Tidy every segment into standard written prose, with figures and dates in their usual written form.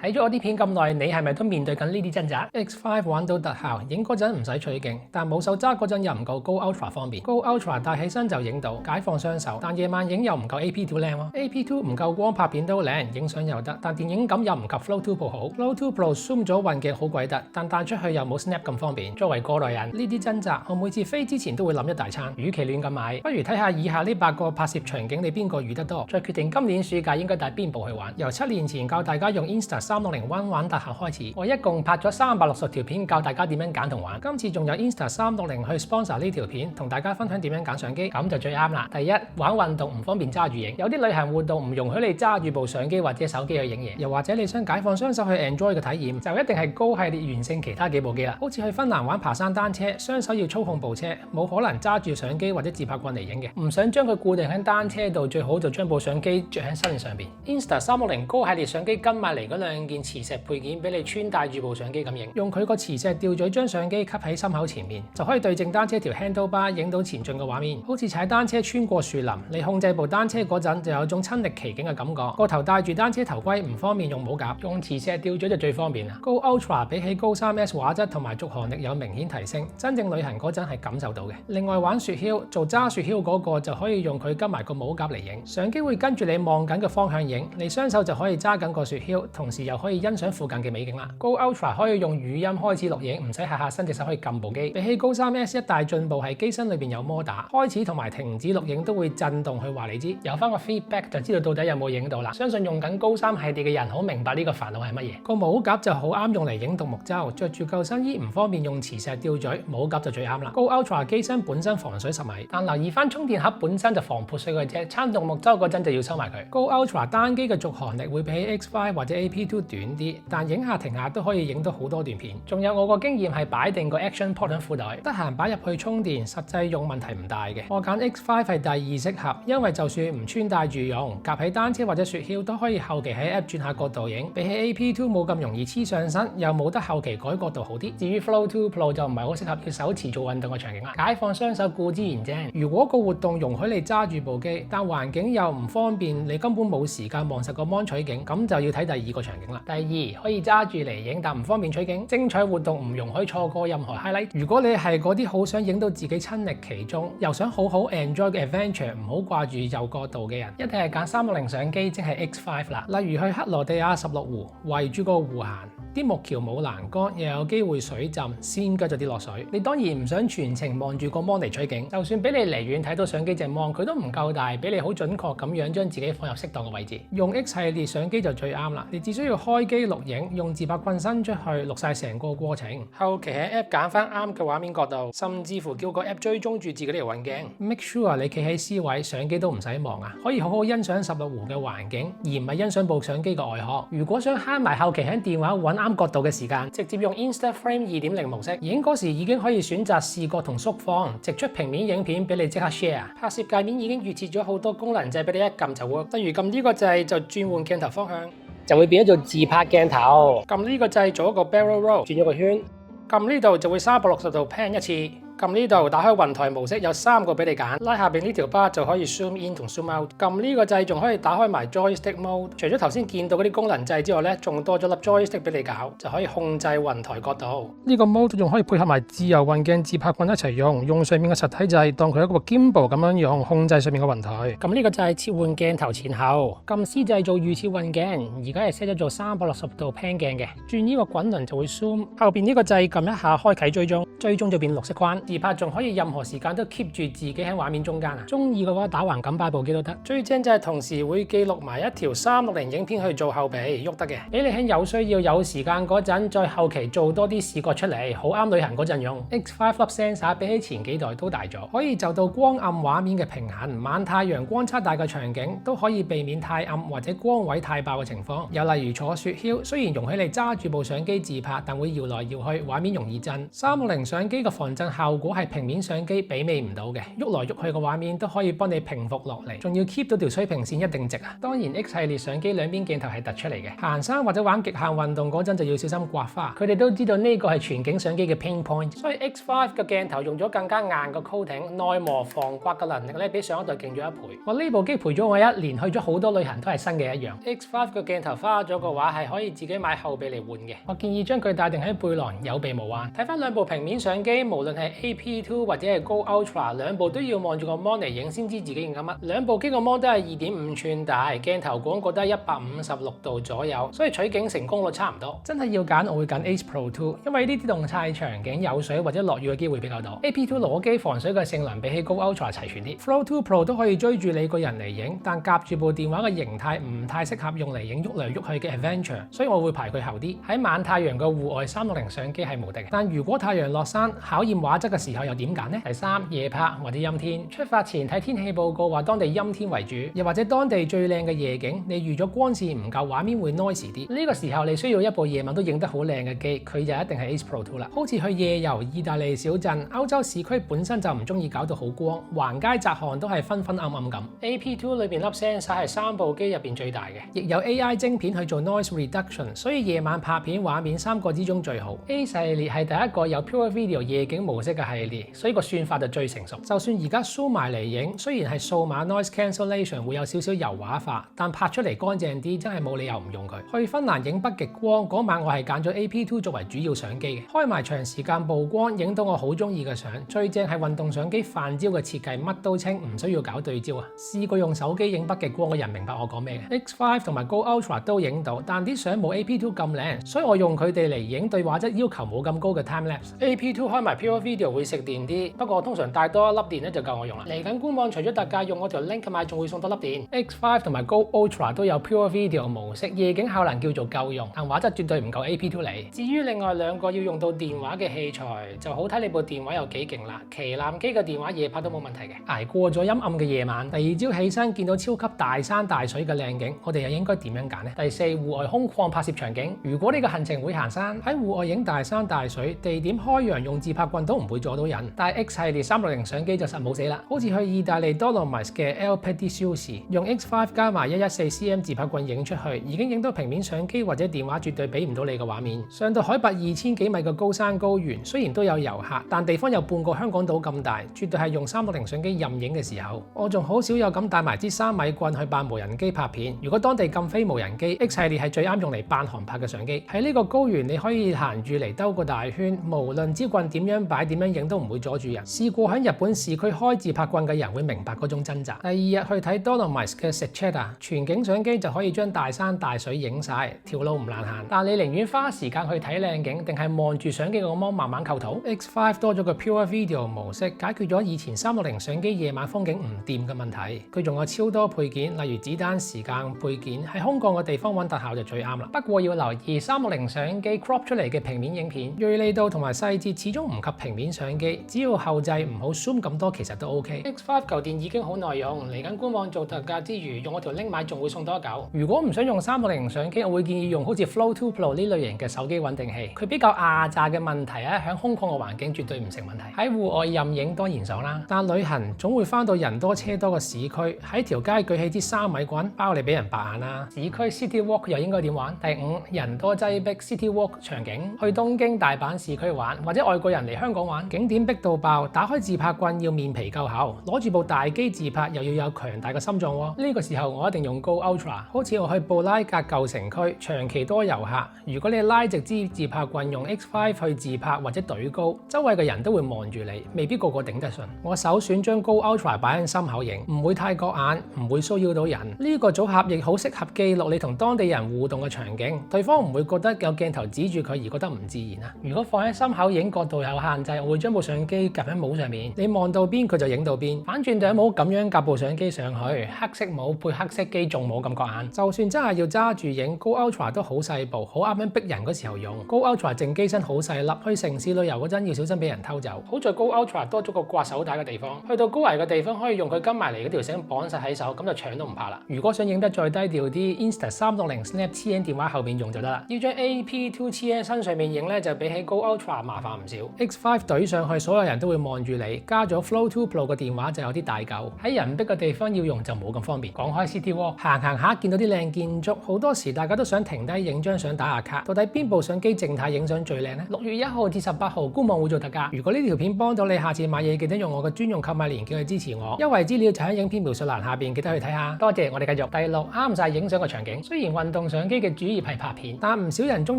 睇咗我啲片咁耐，你係咪都面對緊呢啲掙扎 ？X5 玩到特效，影嗰陣唔使取景，但冇手揸嗰陣又唔夠高 Ultra 方便。高 Ultra 戴起身就影到，解放雙手，但夜晚影又唔夠 AP2 靚喎。AP2 唔夠光拍片都靚，影相又得，但電影感又唔及 Flow 2 Pro 好。Flow 2 Pro zoom 咗運鏡好鬼得，但彈出去又冇 Snap 咁方便。作為過來人，呢啲掙扎我每次飛之前都會諗一大餐。與其亂咁買，不如睇下以下呢8個拍攝場景你邊個遇得多，再決定今年暑假應該帶邊部去玩。由7年前教大家用 Insta360 One 玩特效開始，我一共拍咗360條片教大家點樣揀同玩。今次仲有 Insta360 去 sponsor 呢條片，同大家分享點樣揀相機，咁就最啱啦。第一，玩運動唔方便揸住影，有啲旅行活動唔容許你揸住部相機或者手機去影嘢，又或者你想解放雙手去 enjoy 嘅體驗，就一定係高系列完勝其他幾部機啦。好似去芬蘭玩爬山單車，雙手要操控部車，冇可能揸住相機或者自拍棍嚟影嘅。唔想將佢固定喺單車度，最好就將部相機着喺身上邊。Insta360 高系列相機跟埋嚟嗰2件磁石配件俾你穿戴住部相機咁影，用佢個磁石吊嘴將相機吸喺心口前面，就可以對正單車條 handlebar 影到前進嘅畫面，好似踩單車穿過樹林。你控制部單車嗰陣就有種親歷其境嘅感覺。個頭戴住單車頭盔唔方便用帽夾，用磁石吊嘴就最方便啦。高 Ultra 比起高 3S 畫質同埋續航力有明顯提升，真正旅行嗰陣係感受到嘅。另外玩雪橇，做揸雪橇嗰個就可以用佢跟埋個帽夾嚟影，相機會跟住你望緊嘅方向影，你雙手就可以揸緊個雪橇，同時又可以欣賞附近嘅美景啦。高 Ultra 可以用語音開始錄影，唔使下下伸隻手去撳部機。比起高 3S 一大進步係機身裏邊有摩打，開始同埋停止錄影都會震動去話你知，有翻個 feedback 就知道到底有冇影到啦。相信用緊高3系列嘅人好明白呢個煩惱係乜嘢。個帽夾就好啱用嚟影獨木舟，着住救生衣唔方便用磁石吊嘴，帽夾就最啱啦。高 Ultra 機身本身防水10米，但留意翻充電盒本身就防潑水嘅啫，撐獨木舟嗰陣就要收埋佢。高 Ultra 單機嘅續航力會比起 X5 或者 AP2 短啲，但影下停下都可以影到好多段片。仲有我個經驗係擺定個 Action Port 喺褲袋，得閒擺入去充電，實際用問題唔大嘅。我揀 X5 係第2適合，因為就算唔穿戴住用，夾喺單車或者雪橇都可以後期喺 App 轉下角度影，比起 AP2 冇咁容易黐上身，又冇得後期改角度好啲。至於 Flow 2 Pro 就唔係好適合要手持做運動嘅場景啦。解放雙手固之然啫，如果個活動容許你揸住部機，但環境又唔方便，你根本冇時間望實個 mon 取景，咁就要睇第2個場景啦。第2可以揸住嚟影，但唔方便取景，精彩活動唔容許錯過任何 highlight。如果你係嗰啲好想影到自己親歷其中，又想好好 enjoy 嘅 adventure， 唔好掛住右角度嘅人，一定係揀360相機，即係 X5 啦。例如去克羅地亞16湖，圍住個湖行，啲木橋冇欄杆，又有機會水浸，跣腳就跌落水。你當然唔想全程望住個 mon 嚟取景，就算俾你離遠睇到相機隻 mon，佢都唔夠大，俾你好準確咁樣將自己放入適當嘅位置。用 X 系列相機就最啱啦，你只需要開機錄影，用自拍棍伸出去錄晒成個過程，後期喺 App 揀翻啱嘅畫面角度，甚至乎叫個 App 追蹤住自己條運鏡。Make sure 你企喺 C 位，相機都唔使望啊，可以好好欣賞16湖嘅環境，而唔係欣賞部相機嘅外殼。如果想慳埋後期喺電話揾啱角度嘅時間，直接用 Instaframe 2.0 模式，影嗰時已經可以選擇視覺同縮放，直出平面影片俾你即刻 share。拍攝界面已經預設咗好多功能掣俾你一撳就 work， 例如撳呢個掣就轉換鏡頭方向，就會變咗做自拍鏡頭。撳呢個掣做一個 barrel roll， 轉咗個圈。撳呢度就會360度 pan 一次。撳呢度打開雲台模式，有3個俾你揀，拉下邊呢條 bar 就可以 zoom in 同 zoom out。撳呢個掣仲可以打開埋 joystick mode， 除咗頭先見到嗰啲功能掣之外咧，仲多咗粒 joystick 俾你搞，就可以控制雲台角度。呢個 mode 仲可以配合埋自由運鏡自拍棍一齊用，用上面嘅實體掣當佢一個 gimbal 咁樣用，控制上面嘅雲台。撳呢個掣切換鏡頭前後，撳 C 掣做預設運鏡，而家係 set 咗做360度 pan 鏡嘅，轉呢個滾輪就會 zoom。後邊呢個掣撳一下開啟追蹤，追蹤就變綠色框。自拍仲可以任何時間都 keep 住自己喺畫面中間啊！中意嘅話打橫咁擺部機都得。最正就係同時會記錄埋一條360影片去做後備喐得嘅，俾你喺有需要有時間嗰陣再後期做多啲視覺出嚟，好啱旅行嗰陣用。X5 粒 sensor 比起前幾代都大咗，可以就到光暗畫面嘅平衡，晚太陽光差大嘅場景都可以避免太暗或者光位太爆嘅情況。又例如坐雪橇，雖然容許你揸住部相機自拍，但會搖來搖去，畫面容易震。360相機嘅防震效效果係平面相機媲美唔到嘅，喐來喐去嘅畫面都可以幫你平復落嚟，仲要 keep 到條水平線一定直啊！當然 X 系列相機兩邊鏡頭係突出嚟嘅，行山或者玩極限運動嗰陣就要小心刮花。佢哋都知道呢個係全景相機嘅 pain point， 所以 X5 嘅鏡頭用咗更加硬嘅 coating， 耐磨防刮嘅能力咧比上一代勁咗1倍。我呢部機陪咗我1年，去咗好多旅行都係新嘅一樣。X5 嘅鏡頭花咗嘅話係可以自己買後備嚟換嘅，我建議將佢帶定喺背囊，有備無患。睇翻兩部平面相機，無論係 AP2 或者係 Go Ultra， 兩部都要望住個 mon 嚟影先知自己影緊乜。兩部機個 mon 都係2.5寸大，鏡頭廣角都係156度左右，所以取景成功率差唔多。真係要揀，我會揀 Ace Pro 2，因為呢啲動態場景有水或者落雨嘅機會比較多。AP2 裸機防水嘅性能比起 Go Ultra 齊全啲。Flow 2 Pro 都可以追住你個人嚟影，但夾住部電話嘅形態唔太適合用嚟影喐嚟喐去嘅 adventure， 所以我會排佢後啲。喺晚太陽嘅戶外360相機係無敵，但如果太陽落山考驗畫質嘅時候又點揀呢？第三，夜拍或者陰天。出發前睇天氣報告話當地陰天為主，又或者當地最靚嘅夜景，你預咗光線唔夠，畫面會 noisy 啲。呢個時候你需要一部夜晚都影得好靚嘅機，佢就一定係 Ace Pro 2啦。好似去夜遊意大利小鎮、歐洲市區本身就唔中意搞到好光，橫街窄巷都係昏昏暗暗咁。AP2 裏邊粒 sensor 係3部機入邊最大嘅，亦有 AI 晶片去做 noise reduction， 所以夜晚拍片畫面3個之中最好。A 系列係第一個有 Pure Video 夜景模式嘅系列，所以個算法就最成熟。就算而家 zoom 埋嚟影，雖然係數碼 noise cancellation 會有少少油畫化，但拍出嚟乾淨啲，真係冇理由唔用佢。去芬蘭影北極光嗰晚，我係揀咗 AP2 作為主要相機嘅，開埋長時間曝光，影到我好中意嘅相。最正係運動相機泛焦嘅設計，乜都清，唔需要搞對焦啊！試過用手機影北極光嘅人明白我講咩嘅。X5 同埋 Go Ultra 都影到，但啲相冇 AP2 咁靚，所以我用佢哋嚟影對畫質要求冇咁高嘅 time lapse。AP2 開埋 Pure Video 會食電啲，不過我通常帶多一粒電咧就夠我用啦。嚟緊官網除咗特價用我條 link 買，仲會送多粒電。X5 同埋 Go Ultra 都有 Pure Video 模式，夜景效能叫做夠用，但畫質絕對唔夠 AP2 嚟。至於另外兩個要用到電話嘅器材，就好睇你部電話有幾勁啦。旗艦機嘅電話夜拍都冇問題嘅。捱過咗陰暗嘅夜晚，第二朝起身見到超級大山大水嘅靚景，我哋又應該點樣揀呢？第四，戶外空曠拍攝場景。如果你嘅行程會行山，喺戶外影大山大水，地點開揚用自拍棍都唔會阻到人。但係 X 系列360相機就實冇死啦，好似去意大利 Dolomites 嘅 Alpe di Siusi， 用 X5 加埋114cm 自拍棍影出去，已經影到平面相機或者電話絕對比唔到你嘅畫面。上到海拔2000幾米嘅高山高原，雖然都有遊客，但地方有半個香港島咁大，絕對係用360相機任影嘅時候。我仲好少有咁帶埋支3米棍去扮無人機拍片。如果當地禁飛無人機， X 系列係最啱用嚟扮航拍嘅相機。喺呢個高原你可以行住嚟兜個大圈，無論支棍點樣擺點樣影都唔會阻住人。試過喺日本市區開自拍棍嘅人會明白嗰種掙扎。第二日去睇 Dolomites 嘅 Secchetta， 全景相機就可以將大山大水影晒，條路唔難行。但你寧願花時間去睇靚景，定係望住相機個 mon 慢慢構圖？ X5 多咗個 Pure Video 模式，解決咗以前360相機夜晚風景唔掂嘅問題。佢仲有超多配件，例如子彈時間配件，喺空曠嘅地方揾特效就最啱啦。不過要留意360相機 crop 出嚟嘅平面影片，銳利度同埋細節始終唔及平面相機，只要後製唔好 zoom 咁多，其實都 OK。X5 舊電已經好耐用，嚟緊官網做特價之餘，用我條 link 買仲會送多一嚿。如果唔想用360相機，我會建議用好似 Flow 2 Pro 呢類型嘅手機穩定器，佢比較壓榨嘅問題啊，喺空曠嘅環境絕對唔成問題。喺戶外任影當然爽啦，但旅行總會翻到人多車多嘅市區，喺條街舉起支3米棍，包你俾人白眼啦。市區 City Walk 又應該點玩？第五，人多擠逼 City Walk 場景，去東京、大阪市區玩，或者外國人嚟香港玩，景點逼到爆，打開自拍棍要面皮夠厚，攞住部大機自拍又要有強大嘅心臟喎。呢個時候我一定用 Go Ultra， 好似我去布拉格舊城區，長期多遊客，如果你拉直支自拍棍用 X5 去自拍或者懟高，周圍嘅人都會望住你，未必個個頂得順。我首選將 Go Ultra 擺喺心口影，唔會太過眼，唔會騷擾到人。呢個組合亦好適合記錄你同當地人互動嘅場景，對方唔會覺得有鏡頭指住佢而覺得唔自然啊。如果放喺心口影角度有限制，我會將部相機夾喺帽上面，你望到邊佢就影到邊。反轉頂帽咁樣夾部相機上去，黑色帽配黑色機仲冇咁覺眼。就算真係要揸住影 ，Go Ultra 都好細部，好啱樣逼人嗰時候用。Go Ultra 正機身好細粒，去城市旅遊嗰陣要小心俾人偷走。好在 Go Ultra 多咗個掛手帶嘅地方，去到高危嘅地方可以用佢跟埋嚟嗰條繩綁實喺手，咁就搶都唔怕啦。如果想影得再低調啲 ，Insta360 Snap TN 電話後面用就得啦。要將 AP2 TN 身上面影咧，就比起 Go Ultra 麻煩唔少。X5 懟舉上去，所有人都會望住你。加咗 Flow 2 Pro 嘅電話就有啲大嚿，喺人逼嘅地方要用就冇咁方便。講開 City Walk，行下見到啲靚建築，好多時大家都想停低影張相打下卡。到底邊部相機靜態影相最靚呢？6月1號至18號官網會做特價。如果呢條片幫到你，下次買嘢記得用我嘅專用購買連結去支持我。優惠資料就喺影片描述欄下邊，記得去睇下。多謝，我哋繼續。第6，啱晒影相嘅場景。雖然運動相機嘅主業係拍片，但唔少人中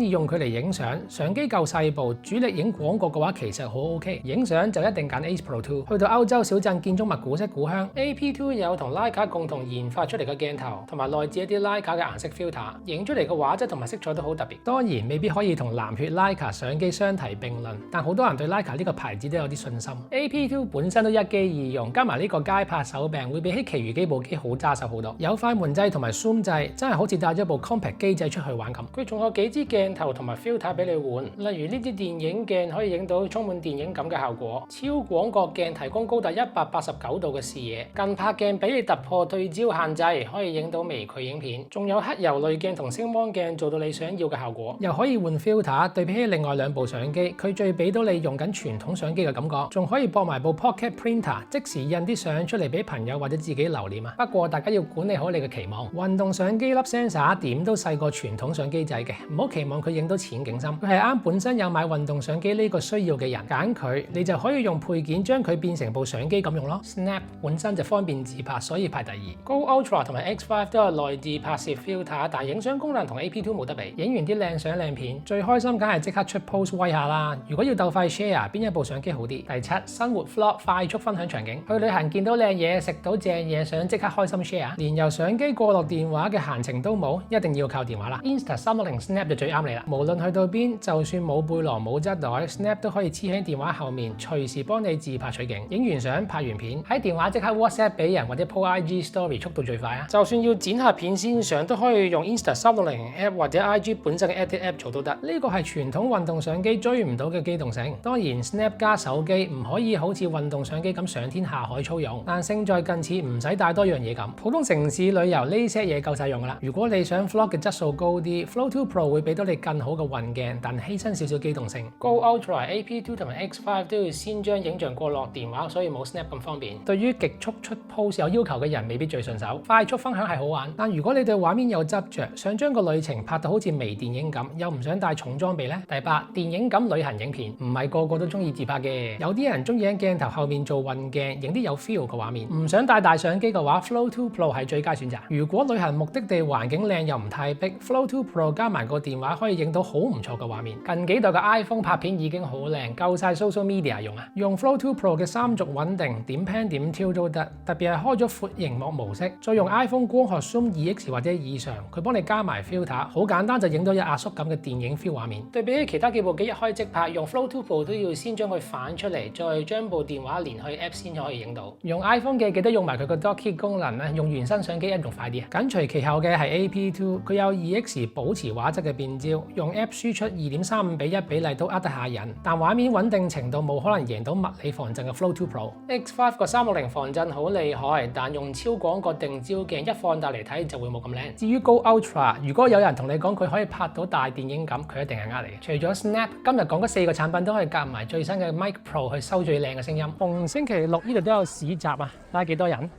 意用佢嚟影相。相機夠細部，主力影廣告嘅話其實好 OK。影相就一定揀 Ace Pro 2。去到歐洲小鎮建築物古色古香 ，AP2 有同徠卡共同研發出嚟嘅鏡頭，同埋內置一啲徠卡嘅顏色 filter， 影出嚟嘅畫質同埋色彩都好特別。當然未必可以同藍血徠卡相機相提並論，但好多人對徠卡呢個牌子都有啲信心。AP2 本身都一機二用，加埋呢個街拍手柄，會比起其餘幾部機好揸手好多。有快門掣同埋 zoom 掣，真係好似帶咗部 compact 機仔出去玩咁。佢仲有幾支鏡頭同埋 filter 俾你換，例如呢支電影鏡可以影到充滿電影感嘅效果，超廣角鏡提供高達189度嘅視野，近拍鏡俾你突破對焦限制，可以影到微距影片，仲有黑油濾鏡同星光鏡做到你想要嘅效果，又可以換 filter。對比起另外兩部相機，佢最俾到你用緊傳統相機嘅感覺，仲可以駁埋部 Pocket Printer， 即時印啲相出嚟俾朋友或者自己留念啊。不過大家要管理好你嘅期望，運動相機粒 sensor 點都細過傳統相機仔嘅，唔好期望佢影到淺景深。佢係啱本身有買運動相機呢個需要嘅人，揀佢你就可以用配件將佢變成部相機咁用咯。Snap 本身就方便自拍，所以排第2。Go Ultra 同埋 X5 都有內置拍攝 filter， 但影相功能同 AP2 冇得比。影完啲靚相靚片，最開心梗係即刻出 post 威下啦。如果要鬥快 share， 邊一部相機好啲？第7，生活 vlog 快速分享場景。去旅行見到靚嘢，食到正嘢，想即刻開心 share， 連由相機過落電話嘅閒情都冇，一定要靠電話啦。Insta360 Snap 就最啱你啦。無論去到邊，就算冇背囊冇質袋 ，Snap 都可以黐喺電話後面，隨時幫你自拍取景。影完相拍完片，喺電話即刻 WhatsApp 俾人或者 po IG Story， 速度最快啊！就算要剪下片先上，都可以用 Insta360 App 或者 IG 本身嘅 Edit App 做都得。呢個係傳統運動相機追唔到嘅機動性。當然 Snap 加手機唔可以好似運動相機咁上天下海粗用，但勝在近似唔使帶多樣嘢咁。普通城市旅遊呢些嘢夠晒用噶啦。如果你想 Vlog 嘅質素高啲 ，Flow 2 Pro 會俾到你更好嘅運鏡，但犧牲少少機動性。Go Ultra、AP2 同埋 X5 都要先將影像過落電話，所以冇 Snap 咁方便。對於極速出 post 有要求嘅人未必最順手。快速分享係好玩，但如果你對畫面有執着，想將個旅程拍到好似微電影咁，又唔想帶重裝備呢？第8，電影感旅行影片，唔係個個都中意自拍嘅。有啲人中意喺鏡頭後面做運鏡，影啲有 feel 嘅畫面。唔想帶大相機嘅話 ，Flow 2 Pro 係最佳選擇。如果旅行目的地環境靚又唔太逼 ，Flow 2 Pro 加埋個電話可以影到好唔錯嘅畫面。近幾代嘅 iPhone 拍片已經好靚，夠晒 social media 用啊！用 Flow 2 Pro 嘅3軸穩定，點 pan 點挑都得。特別係開咗闊螢幕模式，再用 iPhone 光學 Zoom 2X 或者以上，佢幫你加埋 filter， 好簡單就影到有壓縮感嘅電影 feel 畫面。對比起其他幾部機一開即拍，用 Flow 2 Pro 都要先將佢反出嚟，再將部電話連去 App 先可以影到。用 iPhone 嘅記得用埋佢個 Dock Kit 功能咧，用原生相機一仲快啲啊！緊隨其後嘅係 AP2， 佢有 2X 保持畫質嘅變焦，用 App 輸出2.35:1比例都呃得下人，但畫面穩定程度冇可能贏到物理防震嘅 Flow 2 Pro。X5 個360防震好厲害，但用超廣角定焦鏡一放大嚟睇就會冇咁靚。至於 Go Ultra， 如果有人同你講佢可以拍到大電影感，佢一定係呃你嘅。除咗 Snap， 今日講嗰4個產品都可以夾埋最新嘅 Mic Pro 去收最靚嘅聲音。逢星期六呢度都有市集啊，睇下幾多人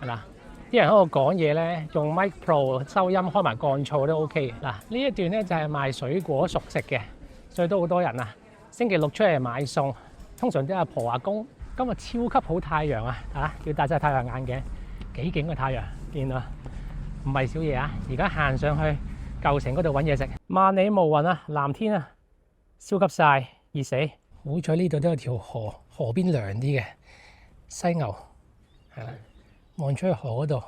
係啦。啲人喺度講嘢咧，用 Mic Pro 收音開埋降噪都 OK 嘅。嗱，呢一段咧就係賣水果熟食嘅，所以都好多人啊。星期六出嚟買餸，通常啲阿婆阿公。今日超級好太陽啊！要戴晒太陽眼鏡，幾勁嘅太陽，見到唔係少嘢啊！而家行上去舊城嗰度揾嘢食，萬里無雲啊，藍天啊，超級曬，熱死！好彩呢度都有條河，河邊涼啲嘅犀牛係啦，望出去河嗰度。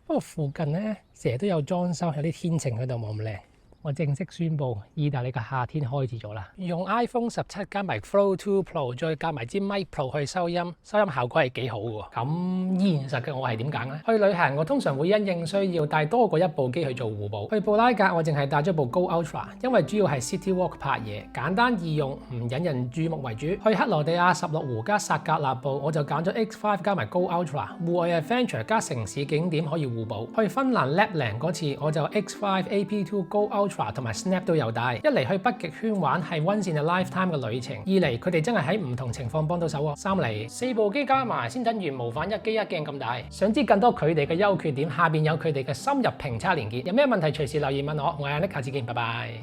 不過附近咧成日都有裝修，有啲天晴喺度冇咁靚。我正式宣布，意大利嘅夏天開始咗啦！用 iPhone 17加埋 Flow 2 Pro， 再加埋支 Mic Pro 去收音效果係幾好嘅喎。咁現實嘅我係點揀呢？去旅行我通常會因應需要帶多過一部機去做互補。去布拉格我淨係帶咗部 Go Ultra， 因為主要係 City Walk 拍嘢，簡單易用，唔引人注目為主。去克羅地亞16湖加薩格勒布我就揀咗 X5 加埋 Go Ultra， 戶外 Adventure 加城市景點可以互補。去芬蘭 Lapland 嗰次我就 X5 AP2 Go Ultra Ultra 同埋 Snap 都有帶。一嚟去北極圈玩係 once in a lifetime 嘅旅程，二嚟佢哋真係喺唔同情況幫到手喎。三嚟4部機加埋先等於模範1機1鏡咁大。想知更多佢哋嘅優缺點，下邊有佢哋嘅深入評測連結。有咩問題隨時留言問我。我係 Nick，下次見，拜拜。